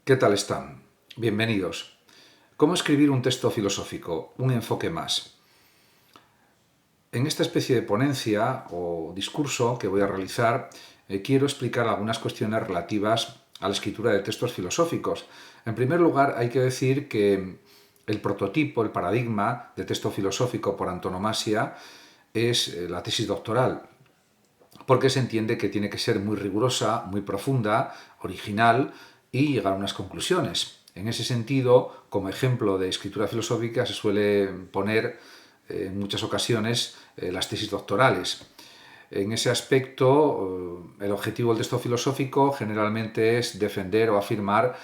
¿Qué tal están? Bienvenidos. ¿Cómo escribir un texto filosófico? Un enfoque más. En esta especie de ponencia o discurso que voy a realizar, quiero explicar algunas cuestiones relativas a la escritura de textos filosóficos. En primer lugar, hay que decir que el prototipo, el paradigma de texto filosófico por antonomasia es la tesis doctoral, porque se entiende que tiene que ser muy rigurosa, muy profunda, original y llegar a unas conclusiones. En ese sentido, como ejemplo de escritura filosófica, se suele poner en muchas ocasiones las tesis doctorales. En ese aspecto, el objetivo del texto filosófico generalmente es defender o afirmar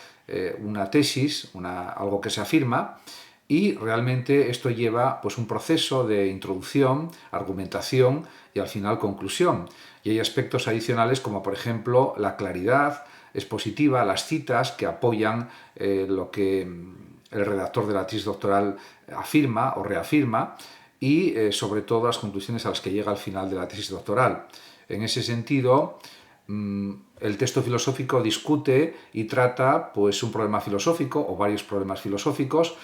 una tesis, algo que se afirma, y realmente esto lleva pues, un proceso de introducción, argumentación y al final conclusión. Y hay aspectos adicionales como por ejemplo la claridad expositiva, las citas que apoyan lo que el redactor de la tesis doctoral afirma o reafirma y sobre todo las conclusiones a las que llega al final de la tesis doctoral. En ese sentido, el texto filosófico discute y trata pues, un problema filosófico o varios problemas filosóficos,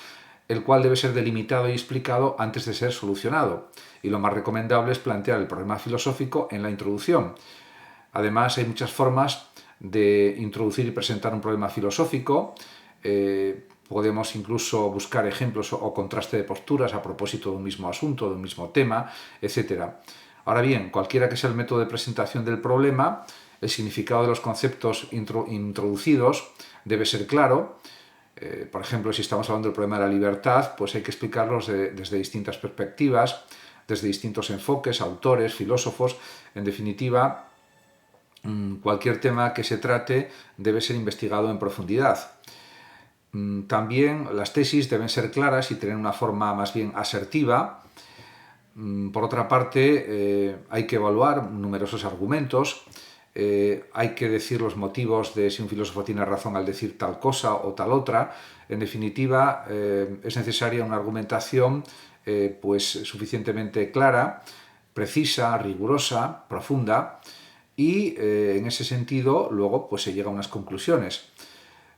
el cual debe ser delimitado y explicado antes de ser solucionado. Y lo más recomendable es plantear el problema filosófico en la introducción. Además, hay muchas formas de introducir y presentar un problema filosófico. Podemos incluso buscar ejemplos o contraste de posturas a propósito de un mismo asunto, de un mismo tema, etc. Ahora bien, cualquiera que sea el método de presentación del problema, el significado de los conceptos introducidos debe ser claro. Por ejemplo, si estamos hablando del problema de la libertad, pues hay que explicarlos desde distintas perspectivas, desde distintos enfoques, autores, filósofos. En definitiva, cualquier tema que se trate debe ser investigado en profundidad. También las tesis deben ser claras y tener una forma más bien asertiva. Por otra parte, hay que evaluar numerosos argumentos. Hay que decir los motivos de si un filósofo tiene razón al decir tal cosa o tal otra. En definitiva, es necesaria una argumentación pues suficientemente clara, precisa, rigurosa, profunda, y en ese sentido luego pues se llega a unas conclusiones.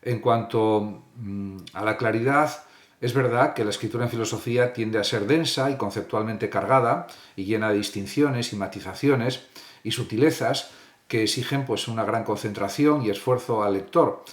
En cuanto a la claridad, es verdad que la escritura en filosofía tiende a ser densa y conceptualmente cargada y llena de distinciones y matizaciones y sutilezas que exigen pues, una gran concentración y esfuerzo al lector.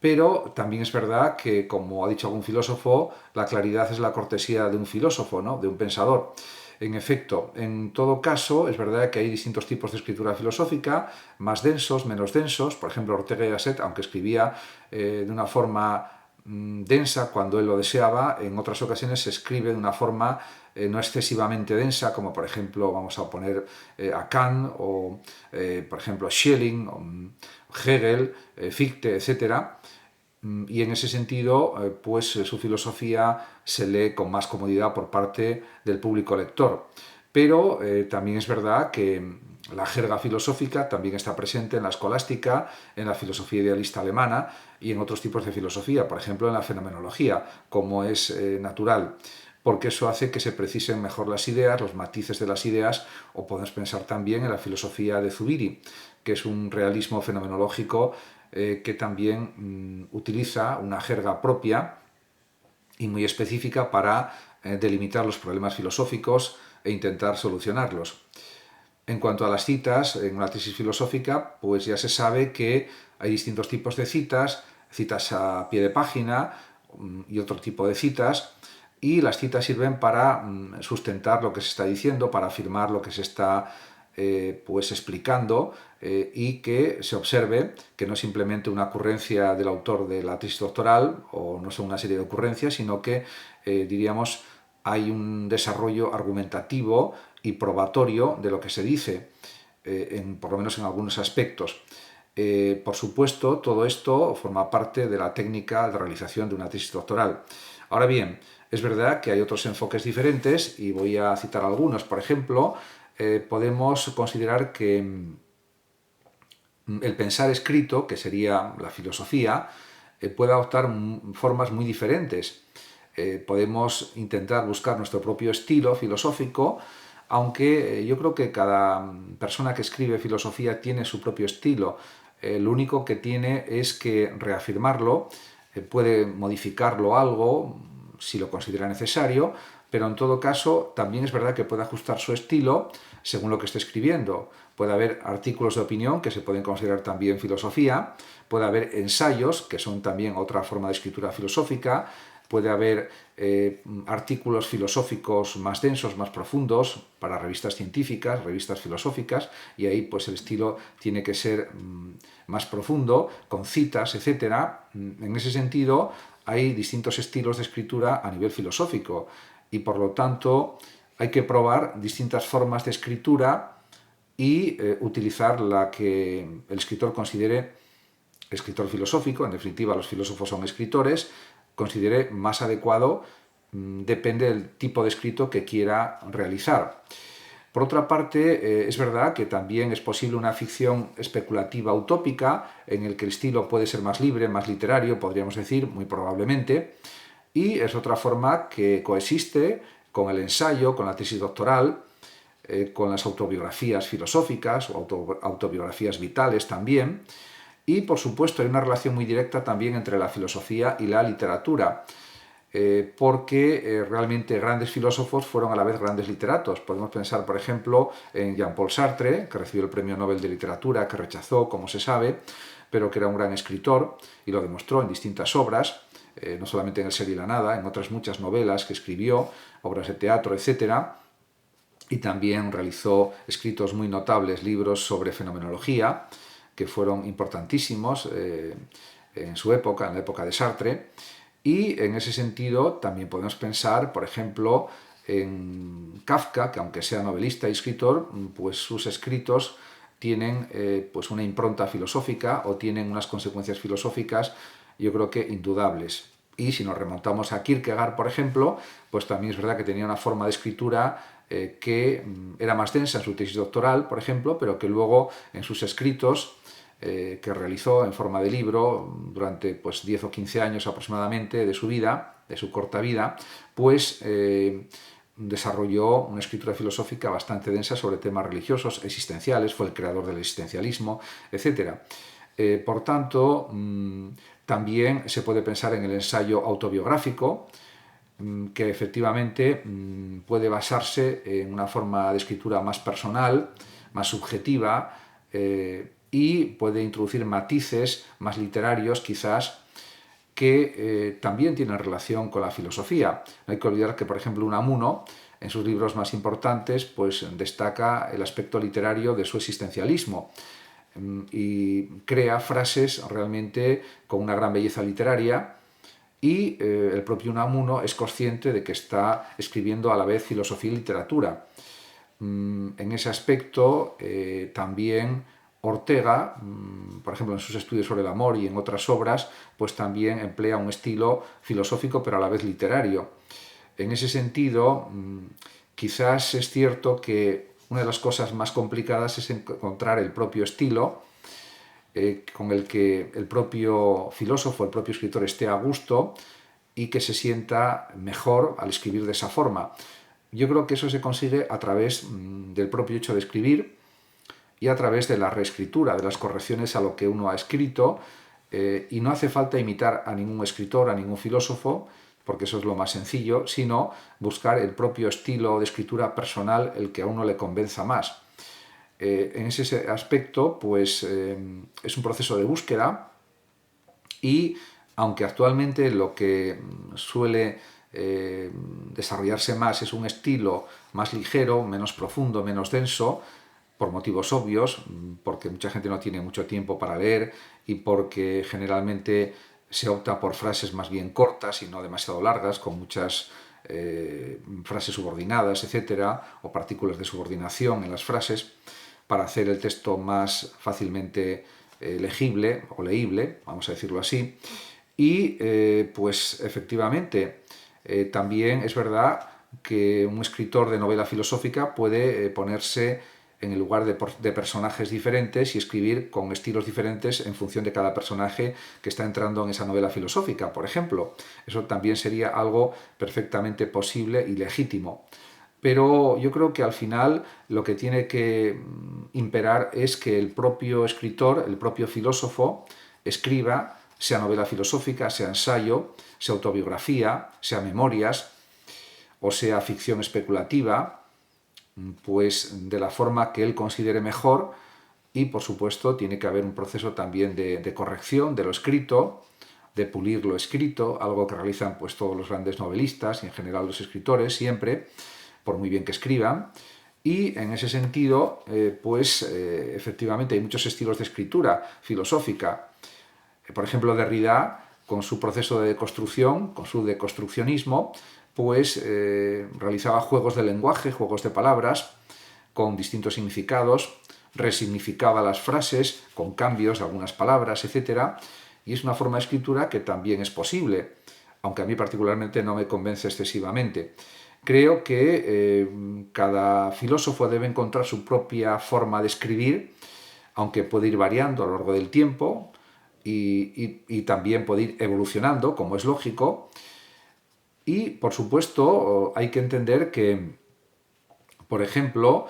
Pero también es verdad que, como ha dicho algún filósofo, la claridad es la cortesía de un filósofo, ¿no? De un pensador. En efecto, en todo caso, es verdad que hay distintos tipos de escritura filosófica, más densos, menos densos. Por ejemplo, Ortega y Gasset, aunque escribía de una forma densa cuando él lo deseaba, en otras ocasiones se escribe de una forma no excesivamente densa, como por ejemplo vamos a poner a Kant o por ejemplo Schelling, o Hegel, Fichte, etc. Y en ese sentido, pues su filosofía se lee con más comodidad por parte del público lector. Pero también es verdad que la jerga filosófica también está presente en la escolástica, en la filosofía idealista alemana y en otros tipos de filosofía, por ejemplo en la fenomenología, como es natural, porque eso hace que se precisen mejor las ideas, los matices de las ideas, o podemos pensar también en la filosofía de Zubiri, que es un realismo fenomenológico que también utiliza una jerga propia y muy específica para delimitar los problemas filosóficos e intentar solucionarlos. En cuanto a las citas, en una tesis filosófica, pues ya se sabe que hay distintos tipos de citas, citas a pie de página y otro tipo de citas, y las citas sirven para sustentar lo que se está diciendo, para afirmar lo que se está pues explicando y que se observe que no es simplemente una ocurrencia del autor de la tesis doctoral o no son una serie de ocurrencias, sino que diríamos hay un desarrollo argumentativo y probatorio de lo que se dice, por lo menos en algunos aspectos. Por supuesto, todo esto forma parte de la técnica de realización de una tesis doctoral. Ahora bien, es verdad que hay otros enfoques diferentes y voy a citar algunos. Por ejemplo, podemos considerar que el pensar escrito, que sería la filosofía, puede adoptar formas muy diferentes. Podemos intentar buscar nuestro propio estilo filosófico, aunque yo creo que cada persona que escribe filosofía tiene su propio estilo. lo único que tiene es que reafirmarlo, puede modificarlo algo si lo considera necesario, pero en todo caso también es verdad que puede ajustar su estilo según lo que esté escribiendo. Puede haber artículos de opinión que se pueden considerar también filosofía, puede haber ensayos que son también otra forma de escritura filosófica, puede haber artículos filosóficos más densos, más profundos, para revistas científicas, revistas filosóficas, y ahí pues el estilo tiene que ser más profundo, con citas, etc. En ese sentido, hay distintos estilos de escritura a nivel filosófico, y por lo tanto hay que probar distintas formas de escritura y utilizar la que el escritor considere, escritor filosófico, en definitiva los filósofos son escritores, considere más adecuado, depende del tipo de escrito que quiera realizar. Por otra parte, es verdad que también es posible una ficción especulativa utópica, en el que el estilo puede ser más libre, más literario, podríamos decir, muy probablemente, y es otra forma que coexiste con el ensayo, con la tesis doctoral, con las autobiografías filosóficas o autobiografías vitales también. Y, por supuesto, hay una relación muy directa también entre la filosofía y la literatura, porque realmente grandes filósofos fueron a la vez grandes literatos. Podemos pensar, por ejemplo, en Jean-Paul Sartre, que recibió el Premio Nobel de Literatura, que rechazó, como se sabe, pero que era un gran escritor y lo demostró en distintas obras, no solamente en El ser y la nada, en otras muchas novelas que escribió, obras de teatro, etc. Y también realizó escritos muy notables, libros sobre fenomenología, que fueron importantísimos en su época, en la época de Sartre. Y en ese sentido también podemos pensar, por ejemplo, en Kafka, que aunque sea novelista y escritor, pues sus escritos tienen pues una impronta filosófica o tienen unas consecuencias filosóficas, yo creo que indudables. Y si nos remontamos a Kierkegaard, por ejemplo, pues también es verdad que tenía una forma de escritura que era más densa en su tesis doctoral, por ejemplo, pero que luego en sus escritos que realizó en forma de libro durante pues 10 o 15 años aproximadamente de su vida, de su corta vida, pues desarrolló una escritura filosófica bastante densa sobre temas religiosos, existenciales, fue el creador del existencialismo, etc. Por tanto, también se puede pensar en el ensayo autobiográfico, que efectivamente puede basarse en una forma de escritura más personal, más subjetiva, y puede introducir matices más literarios, quizás, que también tienen relación con la filosofía. No hay que olvidar que, por ejemplo, Unamuno, en sus libros más importantes, pues destaca el aspecto literario de su existencialismo y crea frases realmente con una gran belleza literaria, y el propio Unamuno es consciente de que está escribiendo a la vez filosofía y literatura. En ese aspecto también Ortega, por ejemplo, en sus estudios sobre el amor y en otras obras, pues también emplea un estilo filosófico pero a la vez literario. En ese sentido, quizás es cierto que una de las cosas más complicadas es encontrar el propio estilo con el que el propio filósofo, el propio escritor esté a gusto y que se sienta mejor al escribir de esa forma. Yo creo que eso se consigue a través del propio hecho de escribir y a través de la reescritura, de las correcciones a lo que uno ha escrito, y no hace falta imitar a ningún escritor, a ningún filósofo, porque eso es lo más sencillo, sino buscar el propio estilo de escritura personal, el que a uno le convenza más. En ese aspecto, pues es un proceso de búsqueda, y aunque actualmente lo que suele desarrollarse más es un estilo más ligero, menos profundo, menos denso, por motivos obvios, porque mucha gente no tiene mucho tiempo para leer y porque generalmente se opta por frases más bien cortas y no demasiado largas, con muchas frases subordinadas, etcétera, o partículas de subordinación en las frases, para hacer el texto más fácilmente legible o leíble, vamos a decirlo así. Y pues efectivamente también es verdad que un escritor de novela filosófica puede ponerse en el lugar de personajes diferentes y escribir con estilos diferentes en función de cada personaje que está entrando en esa novela filosófica, por ejemplo. Eso también sería algo perfectamente posible y legítimo. pero yo creo que al final lo que tiene que imperar es que el propio escritor, el propio filósofo, escriba, sea novela filosófica, sea ensayo, sea autobiografía, sea memorias o sea ficción especulativa, pues de la forma que él considere mejor, y por supuesto tiene que haber un proceso también de corrección de lo escrito, de pulir lo escrito, algo que realizan pues todos los grandes novelistas y en general los escritores siempre, por muy bien que escriban. Y en ese sentido, efectivamente hay muchos estilos de escritura filosófica. Por ejemplo, Derrida, con su proceso de deconstrucción, con su deconstruccionismo, realizaba juegos de lenguaje, juegos de palabras, con distintos significados, resignificaba las frases con cambios de algunas palabras, etc. Y es una forma de escritura que también es posible, aunque a mí particularmente no me convence excesivamente. Creo que cada filósofo debe encontrar su propia forma de escribir, aunque puede ir variando a lo largo del tiempo y también puede ir evolucionando, como es lógico. Y, por supuesto, hay que entender que, por ejemplo,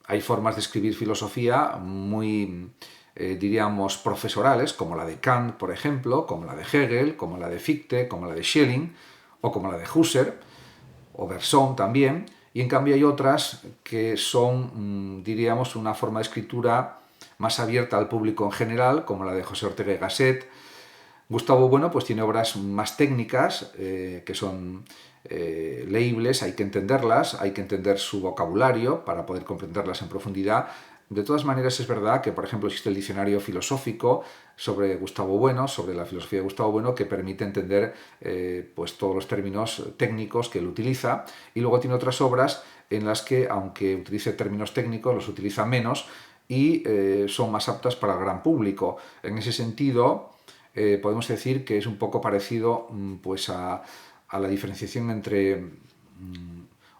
hay formas de escribir filosofía muy, diríamos, profesorales, como la de Kant, por ejemplo, como la de Hegel, como la de Fichte, como la de Schelling, o como la de Husserl, o Bergson también, y en cambio hay otras que son, diríamos, una forma de escritura más abierta al público en general, como la de José Ortega y Gasset. Gustavo Bueno pues tiene obras más técnicas, que son leíbles, hay que entenderlas, hay que entender su vocabulario para poder comprenderlas en profundidad. De todas maneras, es verdad que, por ejemplo, existe el diccionario filosófico sobre Gustavo Bueno, sobre la filosofía de Gustavo Bueno, que permite entender pues todos los términos técnicos que él utiliza. Y luego tiene otras obras en las que, aunque utilice términos técnicos, los utiliza menos y son más aptas para el gran público. En ese sentido, podemos decir que es un poco parecido pues a la diferenciación entre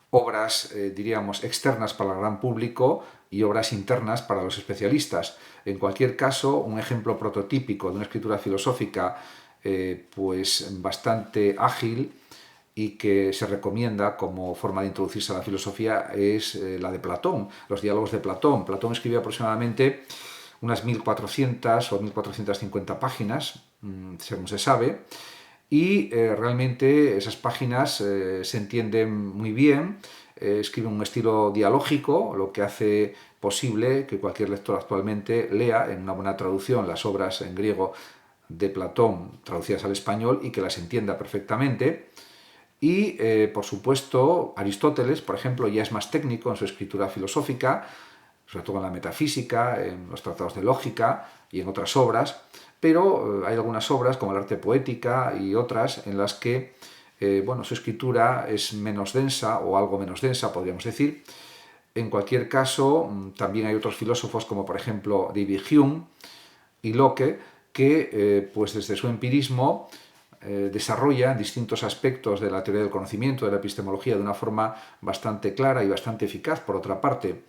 obras, diríamos, externas para el gran público y obras internas para los especialistas. En cualquier caso, un ejemplo prototípico de una escritura filosófica pues bastante ágil y que se recomienda como forma de introducirse a la filosofía es la de Platón, los diálogos de Platón. Platón escribió aproximadamente unas 1400 o 1450 páginas, según se sabe, y realmente esas páginas se entienden muy bien, escribe un estilo dialógico, lo que hace posible que cualquier lector actualmente lea en una buena traducción las obras en griego de Platón traducidas al español y que las entienda perfectamente. Y, por supuesto, Aristóteles, por ejemplo, ya es más técnico en su escritura filosófica, sobre todo en la metafísica, en los tratados de lógica y en otras obras, pero hay algunas obras como el arte poética y otras en las que su escritura es menos densa o algo menos densa, podríamos decir. En cualquier caso, también hay otros filósofos como por ejemplo David Hume y Locke que pues desde su empirismo desarrolla distintos aspectos de la teoría del conocimiento, de la epistemología, de una forma bastante clara y bastante eficaz, por otra parte.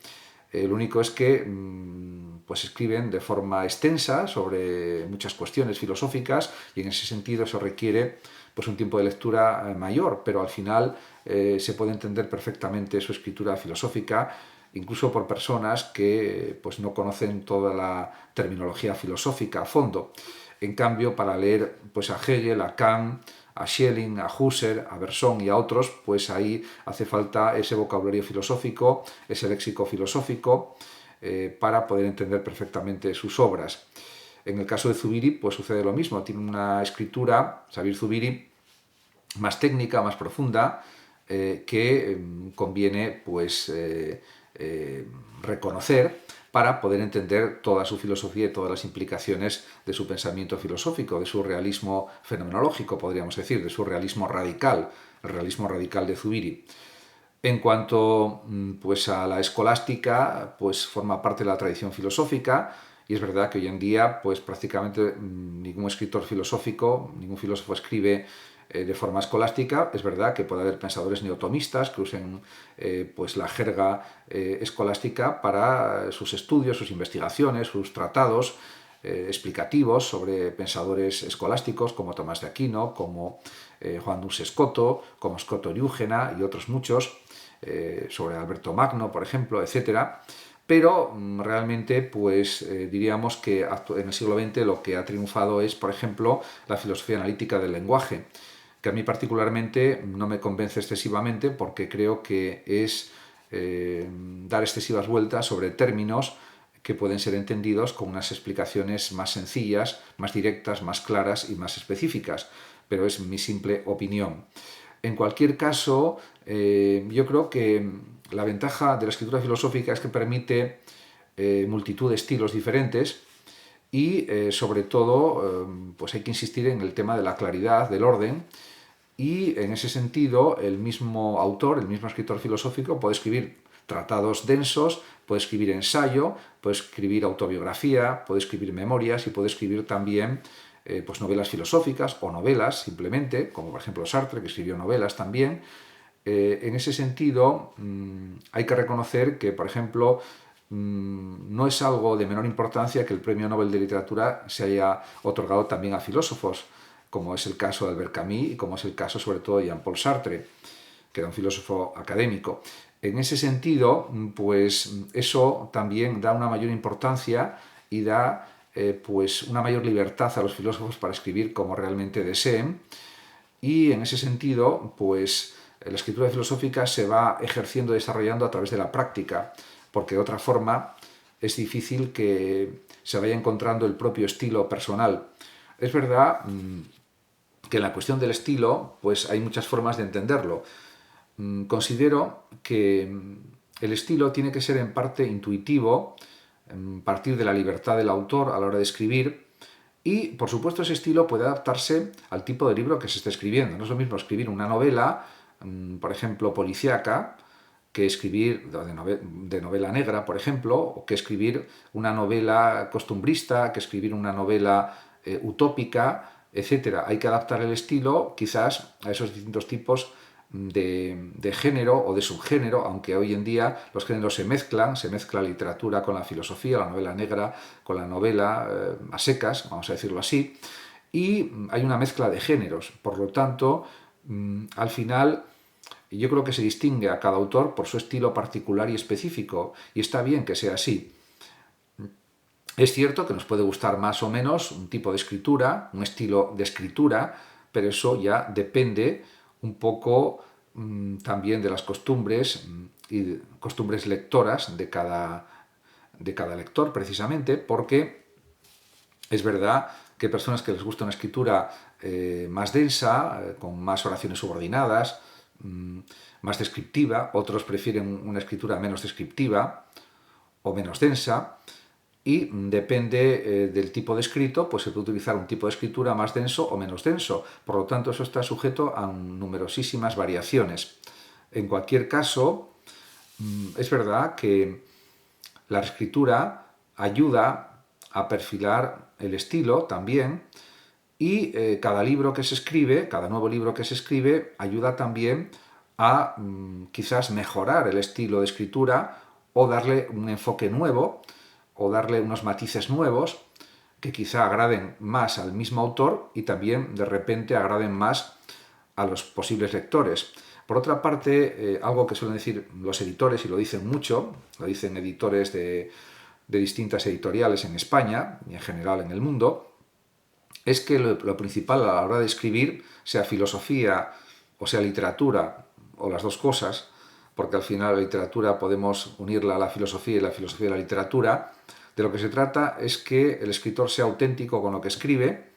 Lo único es que pues escriben de forma extensa sobre muchas cuestiones filosóficas y en ese sentido eso requiere pues un tiempo de lectura mayor, pero al final se puede entender perfectamente su escritura filosófica, incluso por personas que pues no conocen toda la terminología filosófica a fondo. En cambio, para leer pues a Hegel, a Kant, a Schelling, a Husserl, a Bergson y a otros, pues ahí hace falta ese vocabulario filosófico, ese léxico filosófico, para poder entender perfectamente sus obras. En el caso de Zubiri, pues sucede lo mismo, tiene una escritura, Sabir Zubiri, más técnica, más profunda, que conviene pues reconocer para poder entender toda su filosofía y todas las implicaciones de su pensamiento filosófico, de su realismo fenomenológico, podríamos decir, de su realismo radical, el realismo radical de Zubiri. En cuanto pues, a la escolástica, pues forma parte de la tradición filosófica y es verdad que hoy en día pues, prácticamente ningún escritor filosófico, ningún filósofo escribe de forma escolástica. Es verdad que puede haber pensadores neotomistas que usen pues la jerga escolástica para sus estudios, sus investigaciones, sus tratados, explicativos sobre pensadores escolásticos como Tomás de Aquino, como Juan Duns Scoto, como Scoto Eriúgena y otros muchos, sobre Alberto Magno, por ejemplo, etcétera. Pero realmente, pues diríamos que en el siglo XX lo que ha triunfado es, por ejemplo, la filosofía analítica del lenguaje, que a mí particularmente no me convence excesivamente porque creo que es dar excesivas vueltas sobre términos que pueden ser entendidos con unas explicaciones más sencillas, más directas, más claras y más específicas, pero es mi simple opinión. En cualquier caso, yo creo que la ventaja de la escritura filosófica es que permite multitud de estilos diferentes y sobre todo pues hay que insistir en el tema de la claridad, del orden, y en ese sentido el mismo autor, el mismo escritor filosófico puede escribir tratados densos, puede escribir ensayo, puede escribir autobiografía, puede escribir memorias y puede escribir también pues novelas filosóficas o novelas simplemente, como por ejemplo Sartre, que escribió novelas también. En ese sentido hay que reconocer que, por ejemplo, no es algo de menor importancia que el Premio Nobel de Literatura se haya otorgado también a filósofos, como es el caso de Albert Camus y como es el caso sobre todo de Jean-Paul Sartre, que era un filósofo académico. En ese sentido, pues eso también da una mayor importancia y da pues una mayor libertad a los filósofos para escribir como realmente deseen, y en ese sentido, pues la escritura filosófica se va ejerciendo y desarrollando a través de la práctica, porque de otra forma es difícil que se vaya encontrando el propio estilo personal. Es verdad que en la cuestión del estilo, pues hay muchas formas de entenderlo. Considero que el estilo tiene que ser en parte intuitivo, partir de la libertad del autor a la hora de escribir, y por supuesto ese estilo puede adaptarse al tipo de libro que se esté escribiendo. No es lo mismo escribir una novela, por ejemplo, policíaca, que escribir de novela negra, por ejemplo, o que escribir una novela costumbrista, que escribir una novela utópica, etcétera. Hay que adaptar el estilo quizás a esos distintos tipos de género o de subgénero, aunque hoy en día los géneros se mezcla literatura con la filosofía, la novela negra con la novela a secas, vamos a decirlo así, y hay una mezcla de géneros. Por lo tanto, al final yo creo que se distingue a cada autor por su estilo particular y específico, y está bien que sea así. Es cierto que nos puede gustar más o menos un tipo de escritura, un estilo de escritura, pero eso ya depende un poco también de las costumbres y costumbres lectoras de cada lector, precisamente, porque es verdad que hay personas que les gusta una escritura más densa, con más oraciones subordinadas, más descriptiva, otros prefieren una escritura menos descriptiva o menos densa, y depende del tipo de escrito, pues se puede utilizar un tipo de escritura más denso o menos denso. Por lo tanto, eso está sujeto a numerosísimas variaciones. En cualquier caso, es verdad que la escritura ayuda a perfilar el estilo también, y cada libro que se escribe, cada nuevo libro que se escribe, ayuda también a quizás mejorar el estilo de escritura o darle un enfoque nuevo o darle unos matices nuevos que quizá agraden más al mismo autor y también de repente agraden más a los posibles lectores. Por otra parte, algo que suelen decir los editores, y lo dicen mucho, lo dicen editores de distintas editoriales en España y en general en el mundo, es que lo principal a la hora de escribir, sea filosofía o sea literatura, o las dos cosas, porque al final la literatura podemos unirla a la filosofía y la filosofía a la literatura, de lo que se trata es que el escritor sea auténtico con lo que escribe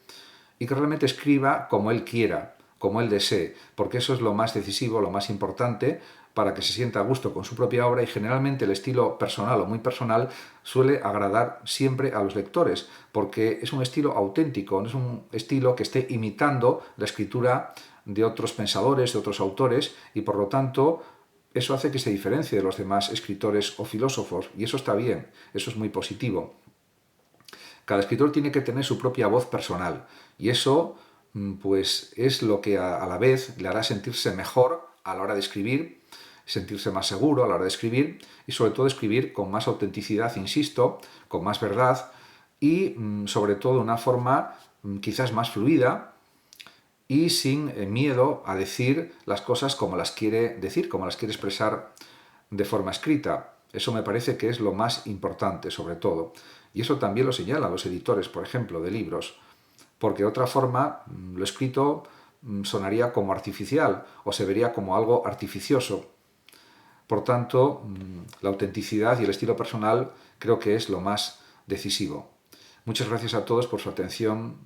y que realmente escriba como él quiera, como él desee, porque eso es lo más decisivo, lo más importante para que se sienta a gusto con su propia obra, y generalmente el estilo personal o muy personal suele agradar siempre a los lectores, porque es un estilo auténtico, no es un estilo que esté imitando la escritura de otros pensadores, de otros autores, y por lo tanto eso hace que se diferencie de los demás escritores o filósofos, y eso está bien, eso es muy positivo. Cada escritor tiene que tener su propia voz personal, y eso pues es lo que a la vez le hará sentirse mejor a la hora de escribir, sentirse más seguro a la hora de escribir y sobre todo escribir con más autenticidad, insisto, con más verdad y sobre todo de una forma quizás más fluida y sin miedo a decir las cosas como las quiere decir, como las quiere expresar de forma escrita. Eso me parece que es lo más importante, sobre todo. Y eso también lo señalan los editores, por ejemplo, de libros, porque de otra forma lo escrito sonaría como artificial o se vería como algo artificioso. Por tanto, la autenticidad y el estilo personal creo que es lo más decisivo. Muchas gracias a todos por su atención